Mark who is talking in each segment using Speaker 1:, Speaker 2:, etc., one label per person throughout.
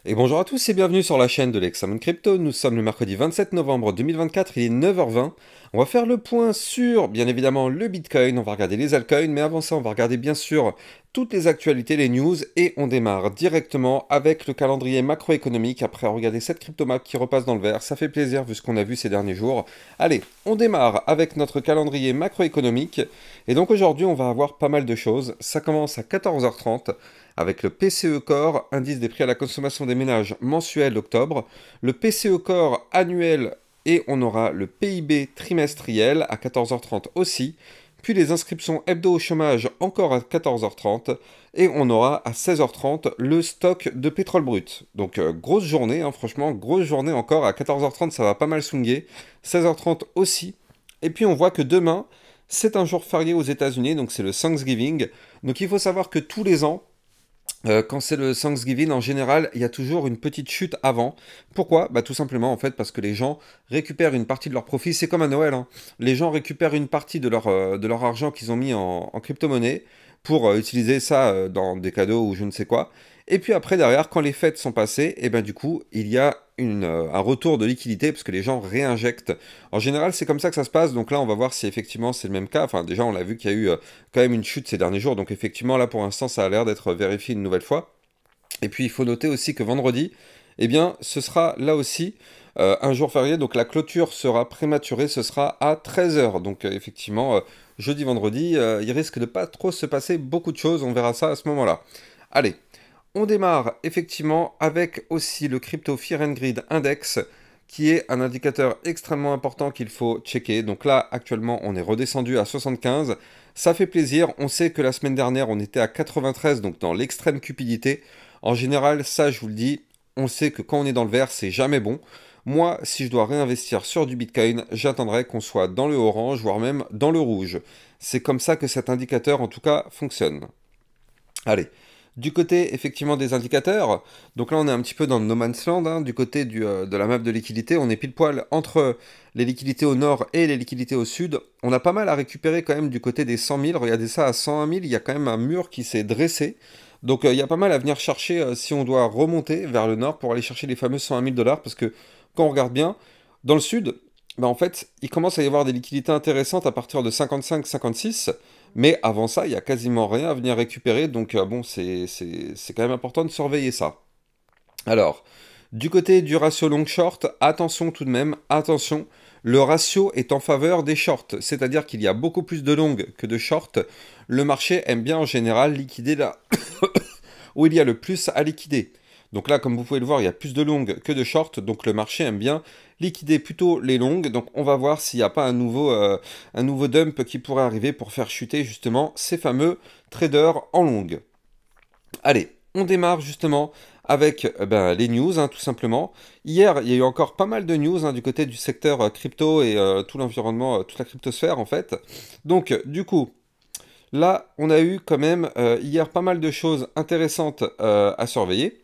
Speaker 1: Et bonjour à tous et bienvenue sur la chaîne de l'Examen Crypto. Nous sommes le mercredi 27 novembre 2024, il est 9h20. On va faire le point sur, bien évidemment, le Bitcoin, on va regarder les altcoins, mais avant ça, on va regarder bien sûr toutes les actualités, les news, et on démarre directement avec le calendrier macroéconomique, après regarder cette cryptomap qui repasse dans le vert. Ça fait plaisir vu ce qu'on a vu ces derniers jours. Allez, on démarre avec notre calendrier macroéconomique, et donc aujourd'hui, on va avoir pas mal de choses. Ça commence à 14h30. Avec le PCE Core, indice des prix à la consommation des ménages mensuel d'octobre, le PCE Core annuel et on aura le PIB trimestriel à 14h30 aussi, puis les inscriptions hebdo au chômage encore à 14h30 et on aura à 16h30 le stock de pétrole brut. Donc grosse journée, hein, franchement, grosse journée encore, à 14h30 ça va pas mal swinguer, 16h30 aussi, et puis on voit que demain c'est un jour férié aux États-Unis, donc c'est le Thanksgiving, donc il faut savoir que tous les ans, quand c'est le Thanksgiving, en général, il y a toujours une petite chute avant. Pourquoi? Bah tout simplement, en fait, parce que les gens récupèrent une partie de leur profit. C'est comme à Noël, hein. Les gens récupèrent une partie de leur argent qu'ils ont mis en crypto-monnaie pour utiliser ça dans des cadeaux ou je ne sais quoi. Et puis après, derrière, quand les fêtes sont passées, et ben du coup, il y a un retour de liquidité parce que les gens réinjectent. En général, c'est comme ça que ça se passe. Donc là, on va voir si effectivement c'est le même cas. Enfin, déjà, on l'a vu qu'il y a eu quand même une chute ces derniers jours. Donc effectivement, là, pour l'instant, ça a l'air d'être vérifié une nouvelle fois. Et puis, il faut noter aussi que vendredi, eh bien, ce sera là aussi un jour férié. Donc la clôture sera prématurée. Ce sera à 13h. Donc effectivement, jeudi, vendredi, il risque de pas trop se passer beaucoup de choses. On verra ça à ce moment-là. Allez. On démarre effectivement avec aussi le Crypto Fear and Greed Index, qui est un indicateur extrêmement important qu'il faut checker. Donc là, actuellement, on est redescendu à 75. Ça fait plaisir. On sait que la semaine dernière, on était à 93, donc dans l'extrême cupidité. En général, ça, je vous le dis, on sait que quand on est dans le vert, c'est jamais bon. Moi, si je dois réinvestir sur du Bitcoin, j'attendrai qu'on soit dans le orange, voire même dans le rouge. C'est comme ça que cet indicateur, en tout cas, fonctionne. Allez. Du côté effectivement des indicateurs, donc là on est un petit peu dans le no man's land, hein, du côté de la map de liquidité, on est pile poil entre les liquidités au nord et les liquidités au sud. On a pas mal à récupérer quand même du côté des 100 000, regardez ça à 101 000, il y a quand même un mur qui s'est dressé. Donc il y a pas mal à venir chercher si on doit remonter vers le nord pour aller chercher les fameux 101 000 $, parce que quand on regarde bien, dans le sud, bah en fait, il commence à y avoir des liquidités intéressantes à partir de 55-56, mais avant ça, il n'y a quasiment rien à venir récupérer, donc bon, c'est quand même important de surveiller ça. Alors, du côté du ratio long-short, attention tout de même, attention, le ratio est en faveur des shorts, c'est-à-dire qu'il y a beaucoup plus de longues que de shorts. Le marché aime bien en général liquider là où il y a le plus à liquider. Donc là, comme vous pouvez le voir, il y a plus de longues que de shorts, donc le marché aime bien liquider plutôt les longues. Donc on va voir s'il n'y a pas un nouveau dump qui pourrait arriver pour faire chuter justement ces fameux traders en longue. Allez, on démarre justement avec les news, hein, tout simplement. Hier, il y a eu encore pas mal de news hein, du côté du secteur crypto et tout l'environnement, toute la cryptosphère en fait. Donc du coup, là, on a eu quand même hier pas mal de choses intéressantes à surveiller.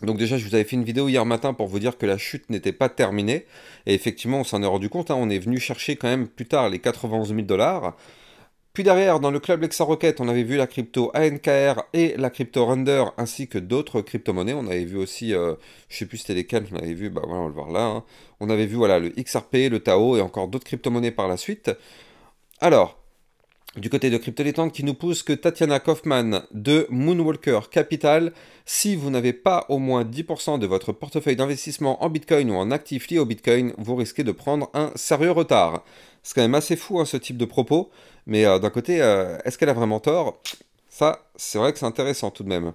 Speaker 1: Donc déjà, je vous avais fait une vidéo hier matin pour vous dire que la chute n'était pas terminée. Et effectivement, on s'en est rendu compte. Hein, on est venu chercher quand même plus tard les 91 000 $. Puis derrière, dans le club LexaRocket, on avait vu la crypto ANKR et la crypto Render, ainsi que d'autres crypto-monnaies. On avait vu aussi, je sais plus c'était lesquelles, on avait vu, bah voilà, on va le voir là. Hein. On avait vu voilà, le XRP, le Tao et encore d'autres crypto-monnaies par la suite. Alors, du côté de CryptoLétante qui nous pousse que Tatiana Kaufman de Moonwalker Capital, si vous n'avez pas au moins 10% de votre portefeuille d'investissement en Bitcoin ou en actifs liés au Bitcoin, vous risquez de prendre un sérieux retard. C'est quand même assez fou hein, ce type de propos, mais d'un côté, est-ce qu'elle a vraiment tort? Ça, c'est vrai que c'est intéressant tout de même.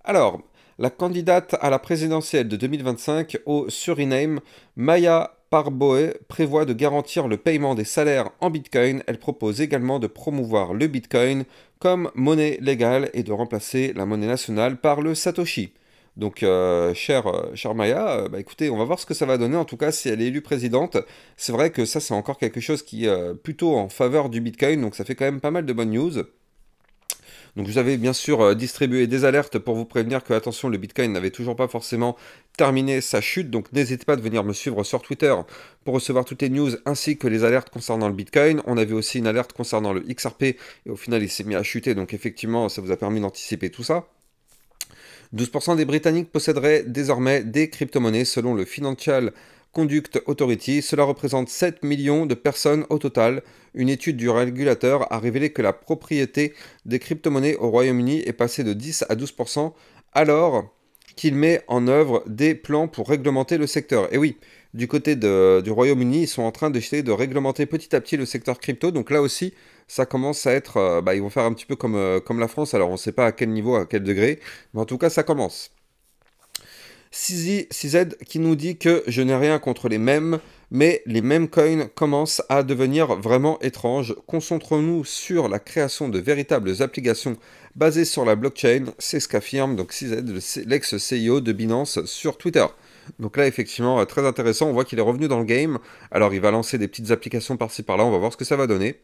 Speaker 1: Alors, la candidate à la présidentielle de 2025 au Suriname, Maya Parboe, prévoit de garantir le paiement des salaires en Bitcoin. Elle propose également de promouvoir le Bitcoin comme monnaie légale et de remplacer la monnaie nationale par le Satoshi. Donc, chère Maya, écoutez, on va voir ce que ça va donner. En tout cas, si elle est élue présidente, c'est vrai que ça, c'est encore quelque chose qui est plutôt en faveur du Bitcoin. Donc, ça fait quand même pas mal de bonnes news. Donc vous avez bien sûr distribué des alertes pour vous prévenir que, attention, le Bitcoin n'avait toujours pas forcément terminé sa chute. Donc n'hésitez pas de venir me suivre sur Twitter pour recevoir toutes les news ainsi que les alertes concernant le Bitcoin. On avait aussi une alerte concernant le XRP et au final il s'est mis à chuter. Donc effectivement ça vous a permis d'anticiper tout ça. 12% des Britanniques posséderaient désormais des crypto-monnaies selon le Financial Conduct Authority. Cela représente 7 millions de personnes au total. Une étude du régulateur a révélé que la propriété des crypto-monnaies au Royaume-Uni est passée de 10 à 12% alors qu'il met en œuvre des plans pour réglementer le secteur. Et oui, du côté du Royaume-Uni, ils sont en train d'essayer de réglementer petit à petit le secteur crypto. Donc là aussi, ça commence à être... ils vont faire un petit peu comme la France. Alors on ne sait pas à quel niveau, à quel degré. Mais en tout cas, ça commence. CZ qui nous dit que je n'ai rien contre les mèmes, mais les meme coins commencent à devenir vraiment étranges. Concentrons-nous sur la création de véritables applications basées sur la blockchain. C'est ce qu'affirme donc CZ, l'ex-CEO de Binance, sur Twitter. Donc là, effectivement, très intéressant. On voit qu'il est revenu dans le game. Alors, il va lancer des petites applications par-ci par-là. On va voir ce que ça va donner.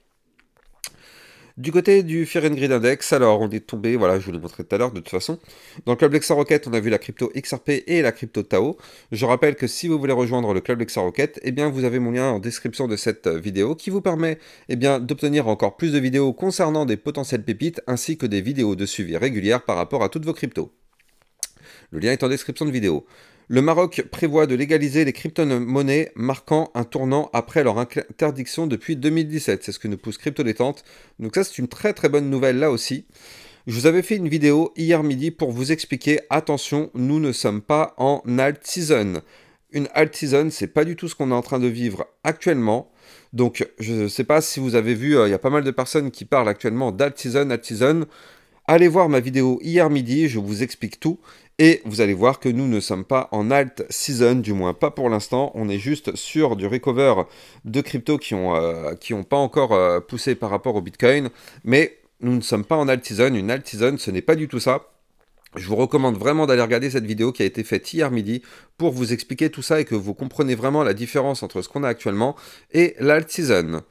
Speaker 1: Du côté du Fear and Greed Index, alors on est tombé, voilà, je vous l'ai montré tout à l'heure de toute façon. Dans le Club Rocket, on a vu la crypto XRP et la crypto Tao. Je rappelle que si vous voulez rejoindre le Club Rocket, eh bien vous avez mon lien en description de cette vidéo qui vous permet eh bien, d'obtenir encore plus de vidéos concernant des potentielles pépites ainsi que des vidéos de suivi régulières par rapport à toutes vos cryptos. Le lien est en description de vidéo. Le Maroc prévoit de légaliser les crypto-monnaies, marquant un tournant après leur interdiction depuis 2017. C'est ce que nous pousse Crypto Détente. Donc ça, c'est une très très bonne nouvelle là aussi. Je vous avais fait une vidéo hier midi pour vous expliquer, attention, nous ne sommes pas en alt season. Une alt season, c'est pas du tout ce qu'on est en train de vivre actuellement. Donc je ne sais pas si vous avez vu, il y a pas mal de personnes qui parlent actuellement d'alt season, alt season. Allez voir ma vidéo hier midi, je vous explique tout. Et vous allez voir que nous ne sommes pas en alt season, du moins pas pour l'instant. On est juste sur du recover de crypto qui ont pas encore poussé par rapport au Bitcoin. Mais nous ne sommes pas en alt season. Une alt season, ce n'est pas du tout ça. Je vous recommande vraiment d'aller regarder cette vidéo qui a été faite hier midi pour vous expliquer tout ça et que vous compreniez vraiment la différence entre ce qu'on a actuellement et l'alt season.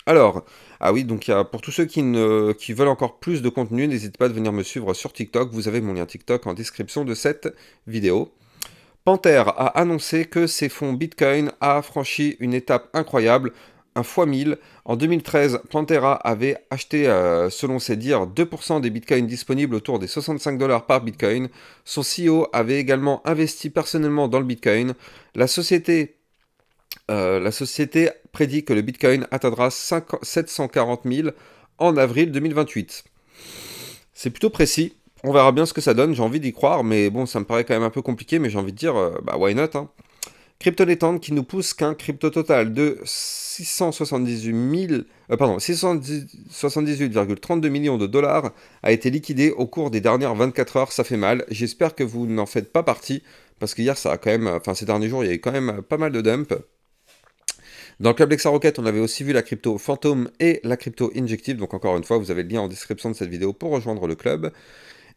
Speaker 1: Alors, ah oui, donc pour tous ceux qui veulent encore plus de contenu, n'hésitez pas à venir me suivre sur TikTok. Vous avez mon lien TikTok en description de cette vidéo. Panther a annoncé que ses fonds Bitcoin a franchi une étape incroyable, un x1000. En 2013, Panthera avait acheté, selon ses dires, 2% des Bitcoins disponibles autour des 65 $ par Bitcoin. Son CEO avait également investi personnellement dans le Bitcoin. La société prédit que le Bitcoin atteindra 740 000 en avril 2028. C'est plutôt précis. On verra bien ce que ça donne. J'ai envie d'y croire, mais bon, ça me paraît quand même un peu compliqué. Mais j'ai envie de dire, why not, hein. Crypto Détente qui nous pousse qu'un crypto total de 678,32 millions de dollars a été liquidé au cours des dernières 24 heures. Ça fait mal. J'espère que vous n'en faites pas partie, parce qu'hier, ça a quand même, ces derniers jours, il y a eu quand même pas mal de dumps. Dans le Club Rocket, on avait aussi vu la crypto Phantom et la crypto Injective. Donc encore une fois, vous avez le lien en description de cette vidéo pour rejoindre le club.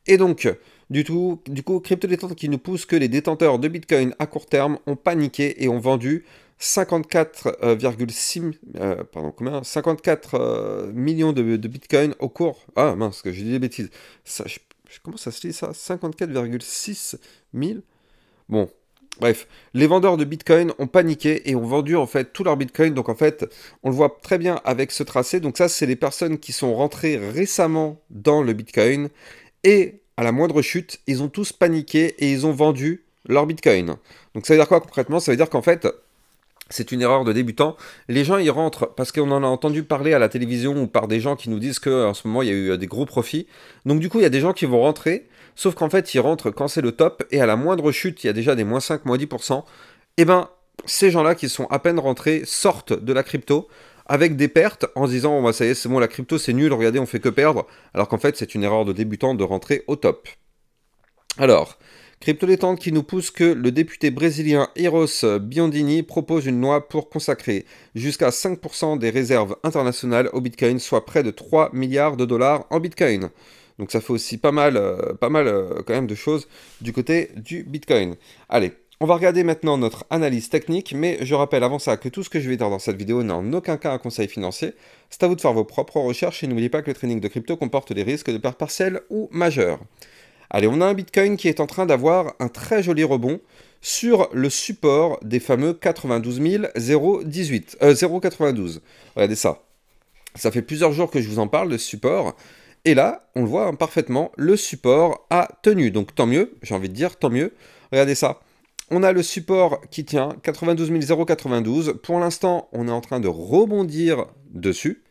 Speaker 1: Et donc, du coup, Crypto Détente qui nous pousse que les détenteurs de Bitcoin à court terme ont paniqué et ont vendu 54 millions de Bitcoin au cours... Ah mince, que j'ai dit des bêtises. Comment ça se dit ça 54,6 000. Bon, bref, les vendeurs de Bitcoin ont paniqué et ont vendu en fait tout leur Bitcoin. Donc en fait, on le voit très bien avec ce tracé. Donc ça, c'est les personnes qui sont rentrées récemment dans le Bitcoin. Et à la moindre chute, ils ont tous paniqué et ils ont vendu leur Bitcoin. Donc ça veut dire quoi concrètement? Ça veut dire qu'en fait, c'est une erreur de débutant. Les gens y rentrent parce qu'on en a entendu parler à la télévision ou par des gens qui nous disent qu'en ce moment, il y a eu des gros profits. Donc du coup, il y a des gens qui vont rentrer, sauf qu'en fait, ils rentrent quand c'est le top et à la moindre chute, il y a déjà des moins 5, moins 10%. Et ben, ces gens-là qui sont à peine rentrés sortent de la crypto avec des pertes en se disant, oh, bah, ça y est, c'est bon, la crypto c'est nul, regardez, on fait que perdre, alors qu'en fait c'est une erreur de débutant de rentrer au top. Alors, Crypto Détente qui nous pousse que le député brésilien Eros Biondini propose une loi pour consacrer jusqu'à 5% des réserves internationales au Bitcoin, soit près de 3 milliards de dollars en Bitcoin. Donc ça fait aussi pas mal quand même de choses du côté du Bitcoin. Allez, On va regarder maintenant notre analyse technique, mais je rappelle avant ça que tout ce que je vais dire dans cette vidéo n'est en aucun cas un conseil financier. C'est à vous de faire vos propres recherches et n'oubliez pas que le trading de crypto comporte des risques de pertes partielles ou majeures. Allez, on a un Bitcoin qui est en train d'avoir un très joli rebond sur le support des fameux 92 092. Regardez ça. Ça fait plusieurs jours que je vous en parle de ce support. Et là, on le voit hein, parfaitement, le support a tenu. Donc tant mieux, j'ai envie de dire tant mieux. Regardez ça. On a le support qui tient 92 092. Pour l'instant, on est en train de rebondir dessus.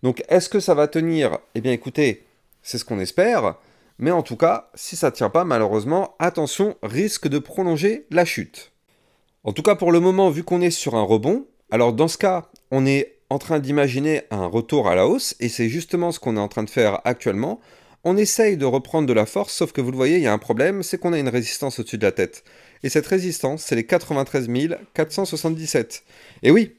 Speaker 1: Donc est-ce que ça va tenir? Eh bien écoutez, c'est ce qu'on espère. Mais en tout cas, si ça ne tient pas, malheureusement, attention, risque de prolonger la chute. En tout cas, pour le moment, vu qu'on est sur un rebond, alors dans ce cas, on est en train d'imaginer un retour à la hausse, et c'est justement ce qu'on est en train de faire actuellement. On essaye de reprendre de la force, sauf que vous le voyez, il y a un problème, c'est qu'on a une résistance au-dessus de la tête. Et cette résistance, c'est les 93 477. Et oui,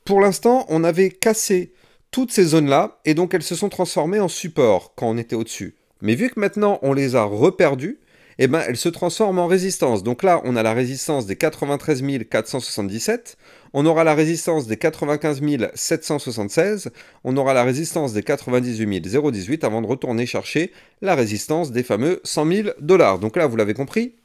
Speaker 1: pour l'instant, on avait cassé toutes ces zones-là, et donc elles se sont transformées en support quand on était au-dessus. Mais vu que maintenant on les a reperdues, eh ben, elles se transforment en résistance. Donc là, on a la résistance des 93 477, on aura la résistance des 95 776, on aura la résistance des 98 018 avant de retourner chercher la résistance des fameux 100 000 $. Donc là, vous l'avez compris,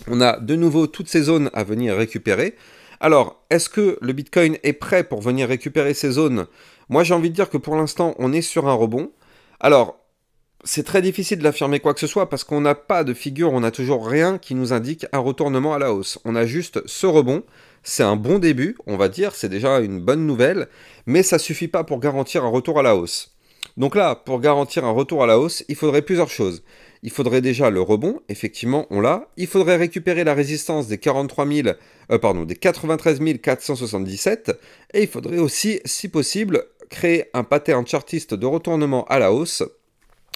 Speaker 1: on a de nouveau toutes ces zones à venir récupérer. Alors, est-ce que le Bitcoin est prêt pour venir récupérer ces zones? Moi, j'ai envie de dire que pour l'instant, on est sur un rebond. Alors, c'est très difficile d'affirmer quoi que ce soit parce qu'on n'a pas de figure, on n'a toujours rien qui nous indique un retournement à la hausse. On a juste ce rebond, c'est un bon début, on va dire, c'est déjà une bonne nouvelle, mais ça suffit pas pour garantir un retour à la hausse. Donc là, pour garantir un retour à la hausse, il faudrait plusieurs choses. Il faudrait déjà le rebond, effectivement, on l'a. Il faudrait récupérer la résistance des 93 477. Et il faudrait aussi, si possible, créer un pattern chartiste de retournement à la hausse.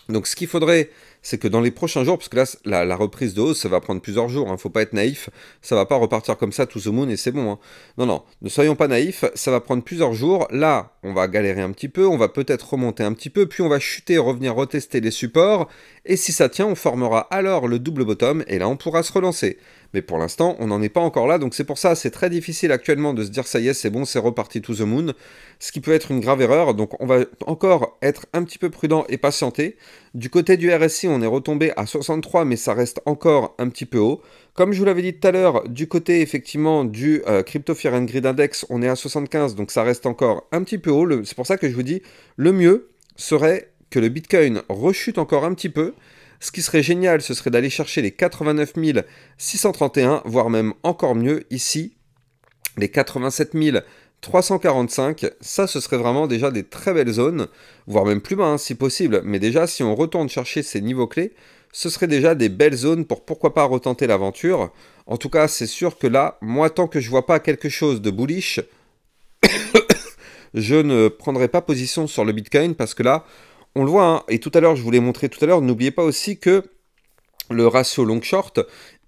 Speaker 1: Donc ce qu'il faudrait, c'est que dans les prochains jours, parce que là, la reprise de hausse, ça va prendre plusieurs jours, hein, faut pas être naïf, ça va pas repartir comme ça, to the moon, et c'est bon. Hein. Non, non, ne soyons pas naïfs, ça va prendre plusieurs jours. Là, on va galérer un petit peu, on va peut-être remonter un petit peu, puis on va chuter, revenir retester les supports, et si ça tient, on formera alors le double bottom, et là, on pourra se relancer. Mais pour l'instant, on n'en est pas encore là, donc c'est pour ça, c'est très difficile actuellement de se dire ça y est, c'est bon, c'est reparti to the moon, ce qui peut être une grave erreur, donc on va encore être un petit peu prudent et patienter. Du côté du RSI, on est retombé à 63, mais ça reste encore un petit peu haut. Comme je vous l'avais dit tout à l'heure, du côté effectivement du Crypto Fear and Greed Index, on est à 75, donc ça reste encore un petit peu haut. C'est pour ça que je vous dis, le mieux serait que le Bitcoin rechute encore un petit peu. Ce qui serait génial, ce serait d'aller chercher les 89 631, voire même encore mieux ici, les 87 345. Ça, ce serait vraiment déjà des très belles zones, voire même plus bas hein, si possible. Mais déjà, si on retourne chercher ces niveaux clés, ce serait déjà des belles zones pour pourquoi pas retenter l'aventure. En tout cas, c'est sûr que là, moi, tant que je vois pas quelque chose de bullish, je ne prendrai pas position sur le Bitcoin parce que là, on le voit, hein, et tout à l'heure, je vous l'ai montré tout à l'heure, n'oubliez pas aussi que le ratio long-short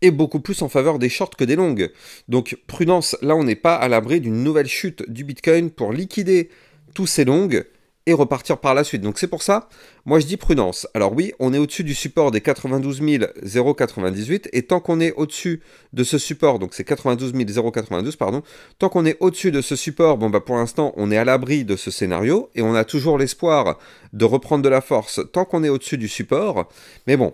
Speaker 1: est beaucoup plus en faveur des shorts que des longues. Donc prudence, là on n'est pas à l'abri d'une nouvelle chute du Bitcoin pour liquider tous ces longues et repartir par la suite. Donc c'est pour ça, moi je dis prudence. Alors oui, on est au-dessus du support des 92 098 et tant qu'on est au-dessus de ce support, donc c'est 92 092 pardon, tant qu'on est au-dessus de ce support, bon bah pour l'instant on est à l'abri de ce scénario et on a toujours l'espoir de reprendre de la force tant qu'on est au-dessus du support. Mais bon,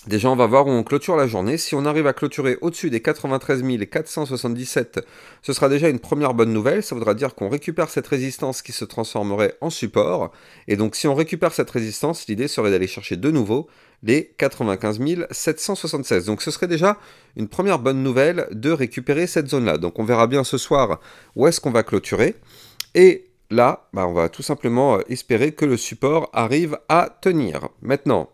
Speaker 1: déjà, on va voir où on clôture la journée. Si on arrive à clôturer au-dessus des 93 477, ce sera déjà une première bonne nouvelle. Ça voudra dire qu'on récupère cette résistance qui se transformerait en support. Et donc, si on récupère cette résistance, l'idée serait d'aller chercher de nouveau les 95 776. Donc, ce serait déjà une première bonne nouvelle de récupérer cette zone-là. Donc, on verra bien ce soir où est-ce qu'on va clôturer. Et là, bah, on va tout simplement espérer que le support arrive à tenir. Maintenant,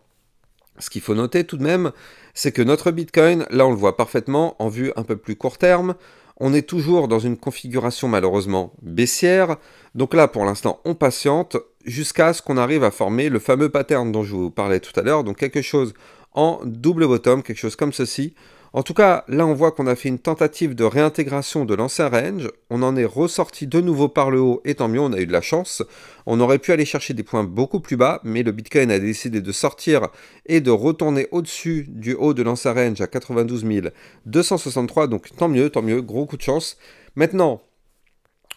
Speaker 1: ce qu'il faut noter tout de même, c'est que notre Bitcoin, là on le voit parfaitement en vue un peu plus court terme, on est toujours dans une configuration malheureusement baissière, donc là pour l'instant on patiente jusqu'à ce qu'on arrive à former le fameux pattern dont je vous parlais tout à l'heure, donc quelque chose en double bottom, quelque chose comme ceci. En tout cas, là on voit qu'on a fait une tentative de réintégration de l'ancien range, on en est ressorti de nouveau par le haut, et tant mieux, on a eu de la chance. On aurait pu aller chercher des points beaucoup plus bas, mais le Bitcoin a décidé de sortir et de retourner au-dessus du haut de l'ancien range à 92 263, donc tant mieux, gros coup de chance. Maintenant,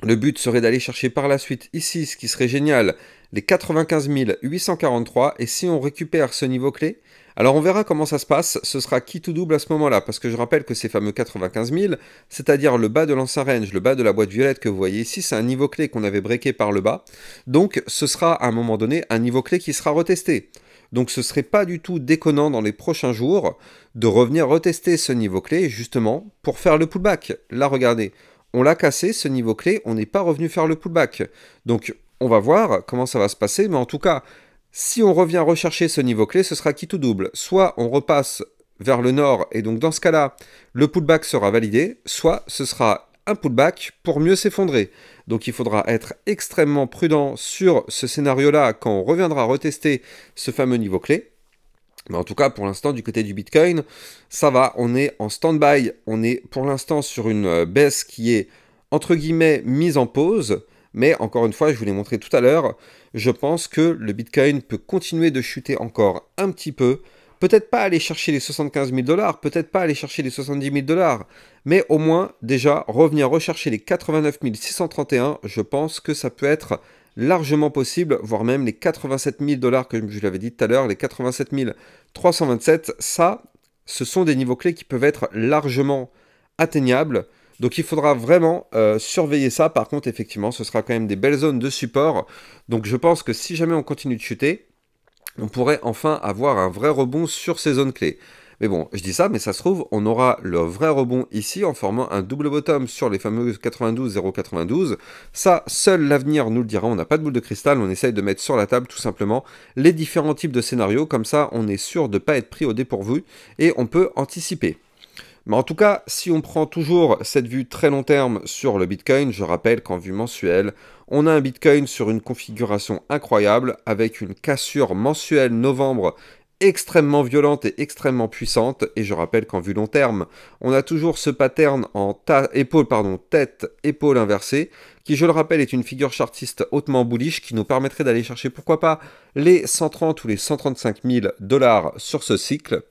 Speaker 1: le but serait d'aller chercher par la suite ici, ce qui serait génial, les 95 843, et si on récupère ce niveau clé, alors on verra comment ça se passe, ce sera qui tout double à ce moment-là, parce que je rappelle que ces fameux 95 000, c'est-à-dire le bas de l'ancien range, le bas de la boîte violette que vous voyez ici, c'est un niveau clé qu'on avait breaké par le bas, donc ce sera à un moment donné un niveau clé qui sera retesté. Donc ce serait pas du tout déconnant dans les prochains jours de revenir retester ce niveau clé, justement, pour faire le pullback. Là, regardez, on l'a cassé, ce niveau clé, on n'est pas revenu faire le pullback. Donc on va voir comment ça va se passer, mais en tout cas, si on revient rechercher ce niveau clé, ce sera qui tout double. Soit on repasse vers le nord, et donc dans ce cas-là, le pullback sera validé, soit ce sera un pullback pour mieux s'effondrer. Donc il faudra être extrêmement prudent sur ce scénario-là quand on reviendra retester ce fameux niveau clé. Mais en tout cas, pour l'instant, du côté du Bitcoin, ça va, on est en stand-by, on est pour l'instant sur une baisse qui est, entre guillemets, mise en pause. Mais encore une fois, je vous l'ai montré tout à l'heure, je pense que le Bitcoin peut continuer de chuter encore un petit peu. Peut-être pas aller chercher les 75 000 $, peut-être pas aller chercher les 70 000 $, mais au moins déjà revenir rechercher les 89 631, je pense que ça peut être largement possible, voire même les 87 000 $ que je l'avais dit tout à l'heure, les 87 327, ça, ce sont des niveaux clés qui peuvent être largement atteignables. Donc il faudra vraiment surveiller ça. Par contre, effectivement, ce sera quand même des belles zones de support. Donc je pense que si jamais on continue de chuter, on pourrait enfin avoir un vrai rebond sur ces zones clés. Mais bon, je dis ça, mais ça se trouve, on aura le vrai rebond ici en formant un double bottom sur les fameux 92, 0,92. Ça, seul l'avenir nous le dira, on n'a pas de boule de cristal, on essaye de mettre sur la table tout simplement les différents types de scénarios, comme ça on est sûr de ne pas être pris au dépourvu et on peut anticiper. Mais en tout cas, si on prend toujours cette vue très long terme sur le Bitcoin, je rappelle qu'en vue mensuelle, on a un Bitcoin sur une configuration incroyable avec une cassure mensuelle novembre extrêmement violente et extrêmement puissante. Et je rappelle qu'en vue long terme, on a toujours ce pattern en tête-épaule inversée, qui, je le rappelle, est une figure chartiste hautement bullish qui nous permettrait d'aller chercher, pourquoi pas, les 130 ou les 135 000 $ sur ce cycle.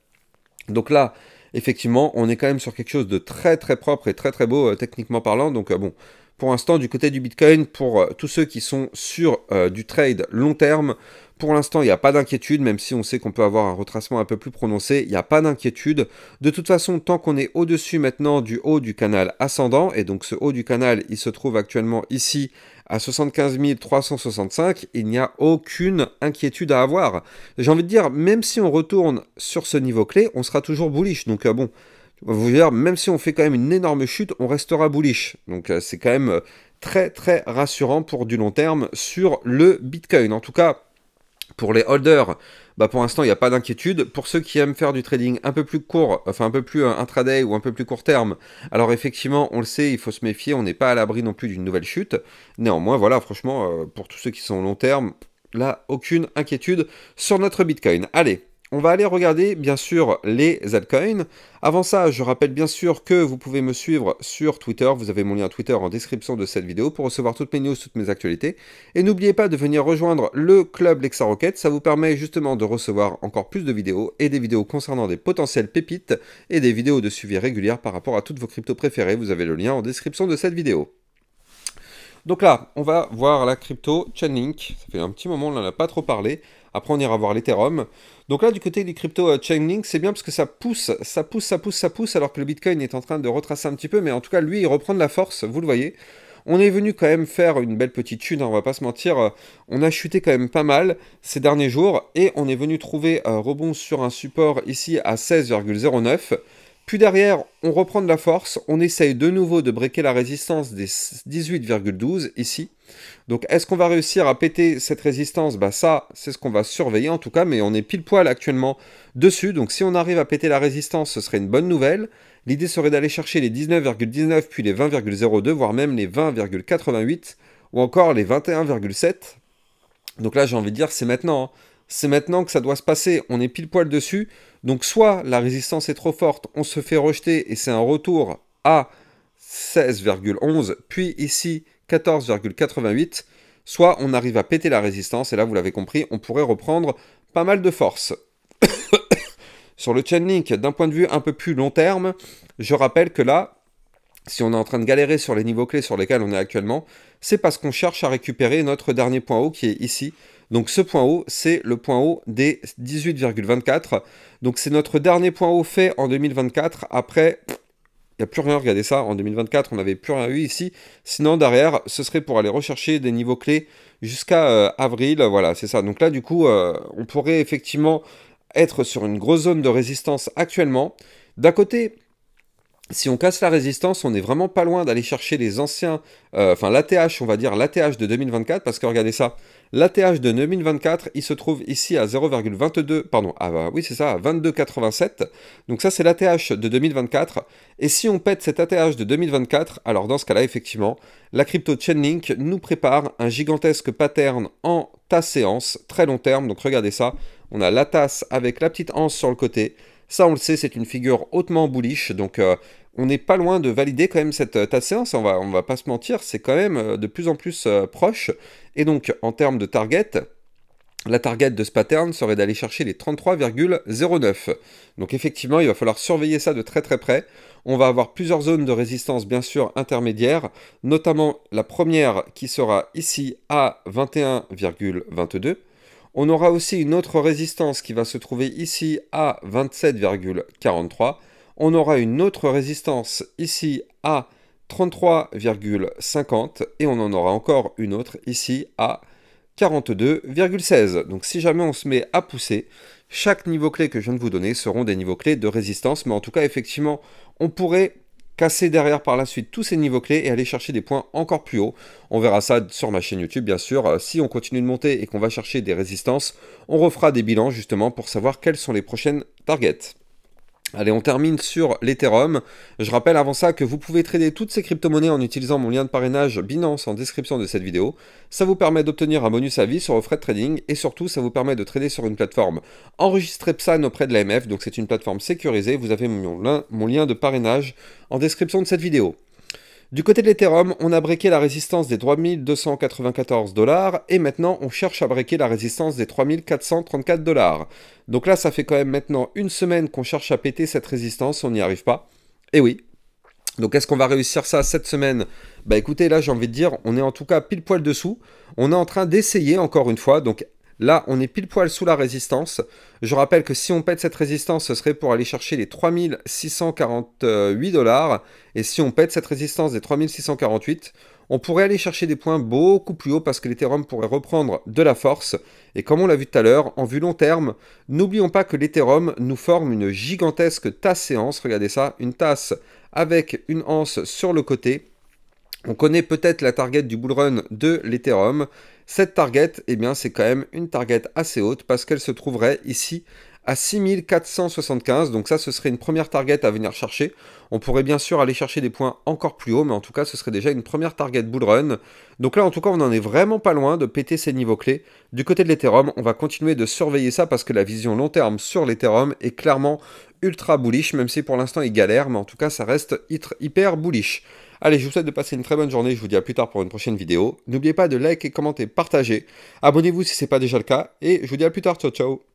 Speaker 1: Donc là, effectivement, on est quand même sur quelque chose de très très propre et très très beau techniquement parlant. Donc bon, pour l'instant, du côté du Bitcoin, pour tous ceux qui sont sur du trade long terme, pour l'instant, il n'y a pas d'inquiétude, même si on sait qu'on peut avoir un retracement un peu plus prononcé, il n'y a pas d'inquiétude. De toute façon, tant qu'on est au-dessus maintenant du haut du canal ascendant, et donc ce haut du canal, il se trouve actuellement ici à 75 365, il n'y a aucune inquiétude à avoir. J'ai envie de dire, même si on retourne sur ce niveau clé, on sera toujours bullish. Donc bon, vous dire, même si on fait quand même une énorme chute, on restera bullish. Donc c'est quand même très très rassurant pour du long terme sur le Bitcoin. En tout cas, pour les holders, bah pour l'instant, il n'y a pas d'inquiétude. Pour ceux qui aiment faire du trading un peu plus court, enfin un peu plus intraday ou un peu plus court terme, alors effectivement, on le sait, il faut se méfier, on n'est pas à l'abri non plus d'une nouvelle chute. Néanmoins, voilà, franchement, pour tous ceux qui sont long terme, là, aucune inquiétude sur notre Bitcoin. Allez, on va aller regarder, bien sûr, les altcoins. Avant ça, je rappelle bien sûr que vous pouvez me suivre sur Twitter. Vous avez mon lien Twitter en description de cette vidéo pour recevoir toutes mes news, toutes mes actualités. Et n'oubliez pas de venir rejoindre le club Lexa Rocket. Ça vous permet justement de recevoir encore plus de vidéos et des vidéos concernant des potentielles pépites et des vidéos de suivi régulières par rapport à toutes vos cryptos préférées. Vous avez le lien en description de cette vidéo. Donc là, on va voir la crypto Chainlink. Ça fait un petit moment, on n'en a pas trop parlé. Après, on ira voir l'Ethereum. Donc là, du côté des crypto Chainlink, c'est bien parce que ça pousse, alors que le Bitcoin est en train de retracer un petit peu. Mais en tout cas, lui, il reprend de la force, vous le voyez. On est venu quand même faire une belle petite chute, hein, on va pas se mentir. On a chuté quand même pas mal ces derniers jours. Et on est venu trouver un rebond sur un support ici à 16,09. Puis derrière, on reprend de la force, on essaye de nouveau de breaker la résistance des 18,12 ici. Donc est-ce qu'on va réussir à péter cette résistance? Bah ça, c'est ce qu'on va surveiller en tout cas, mais on est pile poil actuellement dessus. Donc si on arrive à péter la résistance, ce serait une bonne nouvelle. L'idée serait d'aller chercher les 19,19 puis les 20,02, voire même les 20,88 ou encore les 21,7. Donc là, j'ai envie de dire, c'est maintenant, hein. c'est maintenant que ça doit se passer, on est pile poil dessus, donc soit la résistance est trop forte, on se fait rejeter et c'est un retour à 16,11, puis ici 14,88, soit on arrive à péter la résistance, et là vous l'avez compris, on pourrait reprendre pas mal de force. Sur le Chainlink, d'un point de vue un peu plus long terme, je rappelle que là, si on est en train de galérer sur les niveaux clés sur lesquels on est actuellement, c'est parce qu'on cherche à récupérer notre dernier point haut qui est ici. Donc ce point haut, c'est le point haut des 18,24. Donc c'est notre dernier point haut fait en 2024. Après, il n'y a plus rien, regardez ça, en 2024, on n'avait plus rien eu ici. Sinon, derrière, ce serait pour aller rechercher des niveaux clés jusqu'à avril. Voilà, c'est ça. Donc là, du coup, on pourrait effectivement être sur une grosse zone de résistance actuellement. D'un côté, si on casse la résistance, on est vraiment pas loin d'aller chercher les anciens, enfin l'ATH, on va dire l'ATH de 2024, parce que regardez ça, l'ATH de 2024, il se trouve ici à 0,22, pardon, oui c'est ça, à 22,87, donc ça c'est l'ATH de 2024, et si on pète cet ATH de 2024, alors dans ce cas-là, effectivement, la crypto Chainlink nous prépare un gigantesque pattern en tasse séance, très long terme, donc regardez ça, on a la tasse avec la petite anse sur le côté. Ça, on le sait, c'est une figure hautement bullish, donc on n'est pas loin de valider quand même cette tasse séance, on va pas se mentir, c'est quand même de plus en plus proche. Et donc, en termes de target, la target de ce pattern serait d'aller chercher les 33,09. Donc effectivement, il va falloir surveiller ça de très très près. On va avoir plusieurs zones de résistance, bien sûr, intermédiaires, notamment la première qui sera ici à 21,22. On aura aussi une autre résistance qui va se trouver ici à 27,43. On aura une autre résistance ici à 33,50. Et on en aura encore une autre ici à 42,16. Donc si jamais on se met à pousser, chaque niveau clé que je viens de vous donner seront des niveaux clés de résistance. Mais en tout cas, effectivement, on pourrait casser derrière par la suite tous ces niveaux clés et aller chercher des points encore plus hauts. On verra ça sur ma chaîne YouTube, bien sûr. Si on continue de monter et qu'on va chercher des résistances, on refera des bilans justement pour savoir quelles sont les prochaines targets. Allez, on termine sur l'Ethereum. Je rappelle avant ça que vous pouvez trader toutes ces crypto-monnaies en utilisant mon lien de parrainage Binance en description de cette vidéo. Ça vous permet d'obtenir un bonus à vie sur vos frais de trading et surtout ça vous permet de trader sur une plateforme enregistrée PSAN auprès de l'AMF, donc c'est une plateforme sécurisée. Vous avez mon lien de parrainage en description de cette vidéo. Du côté de l'Ethereum, on a breaké la résistance des 3294 $ et maintenant on cherche à breaker la résistance des 3434 $. Donc là, ça fait quand même maintenant une semaine qu'on cherche à péter cette résistance, on n'y arrive pas. Et oui. Donc est-ce qu'on va réussir ça cette semaine? Bah écoutez, là j'ai envie de dire, on est en tout cas pile poil dessous. On est en train d'essayer encore une fois, donc là, on est pile poil sous la résistance. Je rappelle que si on pète cette résistance, ce serait pour aller chercher les 3648 $. Et si on pète cette résistance des 3648, on pourrait aller chercher des points beaucoup plus hauts parce que l'Ethereum pourrait reprendre de la force. Et comme on l'a vu tout à l'heure, en vue long terme, n'oublions pas que l'Ethereum nous forme une gigantesque tasse séance. Regardez ça, une tasse avec une anse sur le côté. On connaît peut-être la target du bull run de l'Ethereum. Cette target, eh bien, c'est quand même une target assez haute parce qu'elle se trouverait ici à 6475. Donc ça, ce serait une première target à venir chercher. On pourrait bien sûr aller chercher des points encore plus hauts, mais en tout cas, ce serait déjà une première target bull run. Donc là, en tout cas, on n'en est vraiment pas loin de péter ces niveaux clés. Du côté de l'Ethereum, on va continuer de surveiller ça parce que la vision long terme sur l'Ethereum est clairement ultra bullish, même si pour l'instant, il galère, mais en tout cas, ça reste hyper bullish. Allez, je vous souhaite de passer une très bonne journée, je vous dis à plus tard pour une prochaine vidéo. N'oubliez pas de liker, commenter, partager. Abonnez-vous si ce n'est pas déjà le cas, et je vous dis à plus tard, ciao ciao.